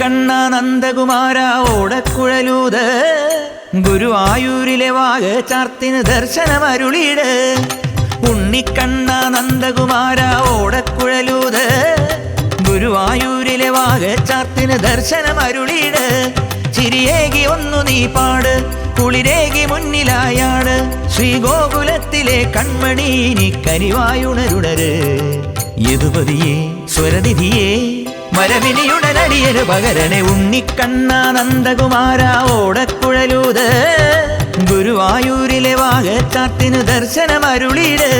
ഉണ്ണിക്കണ്ണ നന്ദകുമാര ഓടക്കുഴലൂത് ഗുരുവായൂരിലെ വാഗ ചാർത്തിന് ദർശനമരുളിയിട്. ഉണ്ണിക്കണ്ണ നന്ദകുമാര ഓടക്കുഴലൂത് ഗുരുവായൂരിലെ വാഗ ചാർത്തിന് ദർശനമരുളിയിട്. ചിരിയേകി ഒന്നു നീ പാട്, കുളിരേകി മുന്നിലായാട്. ശ്രീഗോകുലത്തിലെ കൺമണി നീ കനിവായുണരുണര്. യദുപതിയെ സ്വരനിധിയെ മരവിനിയുടനടിയരു പകരണേ. ഉണ്ണിക്കണ്ണ നന്ദകുമാര ഓടക്കുഴലൂത് ഗുരുവായൂരിലെ വാഗ ചാർത്തിനു ദർശനമരുളിയിട്.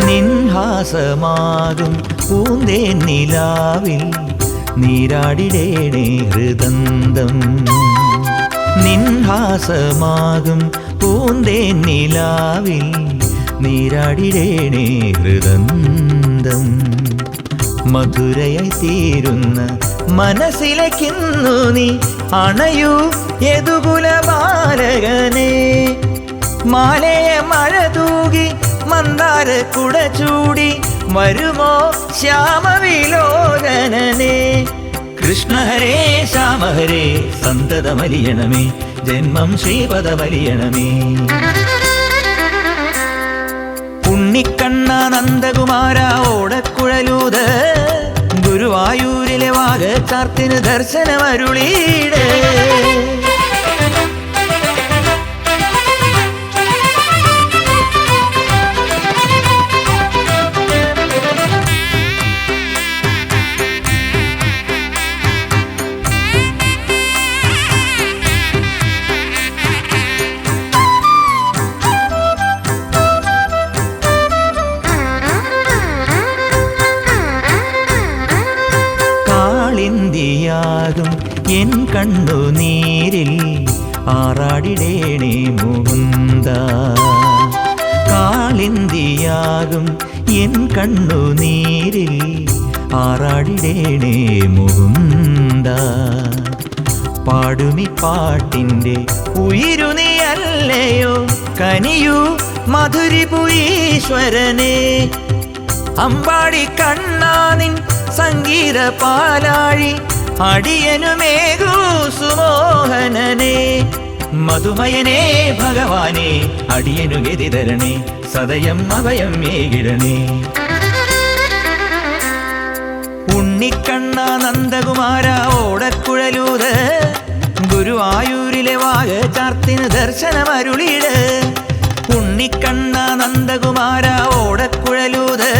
നിൻഹാസമാകും പൂന്തേ നിലാവിൽ നീരാടിടേണേ ഹൃദന്തം. നിൻഹാസമാകും പൂന്തേ നിലാവിൽ നീരാടിടേണേ ഹൃദന്തം. മധുരയായി തീരുന്ന മനസ്സിലേക്കിന്നു നീ അണയൂ യദുകുല ബാലകനെ. മാലയെ മഴ തൂകി മന്ദാര കുട ചൂടി വരുമോ ശ്യാമവിലോചനനെ. കൃഷ്ണഹരേ ശ്യാമഹരേ സന്തതമലിയണമേ, ജന്മം ശ്രീപദമലിയണമേ. ഉണ്ണിക്കണ്ണ നന്ദകുമാര ഓടക്കുഴലൂത് ഗുരുവായൂരിലെ വാഗ ചാർത്തിന് ദർശനമരുളിയിട്. കാളിന്തിയാകും എൻ കണ്ണുനീരിൽ ആറാടിടേണേ മുകുന്ദ. കാളിന്തിയാകും എൻ കണ്ണുനീരിൽ ആറാടിടേണേ മുകുന്ദ. പാടുമി പാട്ടിൻ്റെ ഉയിരു നീ അല്ലയോ, കനിയൂ മധുരിപു ഈശ്വരനെ. അമ്പാടി കണ്ണാനിൻ സംഗീത പാലാഴി അടിയനുമേകൂ സുമോഹനനെ. മധുമയനേ ഭഗവാനെ അടിയനു ഗതി തരണേ, സദയം അഭയം ഏകിടണേ. ഉണ്ണിക്കണ്ണ നന്ദകുമാര ഓടക്കുഴലൂത് ഗുരുവായൂരിലെ വാഗ ചാർത്തിന് ദർശനമരുളിയിട്. ഉണ്ണിക്കണ്ണ നന്ദകുമാര ഓടക്കുഴലൂത്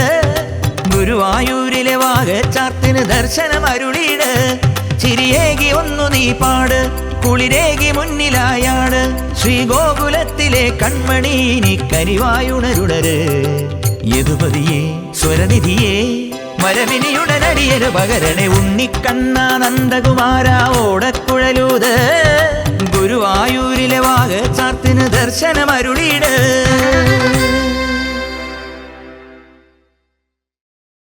ഗുരുവായൂരിലെ വാഗ ചാർത്തിന് ദർശനമരുളിയിട്. ചിരിയേകി ഒന്നു നീ പാട്, കുളിരേകി മുന്നിലായാട്. ശ്രീഗോകുലത്തിലെ കൺമണി നീ കനിവായുണരുണര്. യദുപതിയെ സ്വരനിധിയെ മരവിനിയുടനടിയരു പകരണേ. ഉണ്ണിക്കണ്ണ നന്ദകുമാര ഓടക്കുഴലൂത് ഗുരുവായൂരിലെ വാഗ ചാർത്തിന് ദർശനമരുളിയിട്.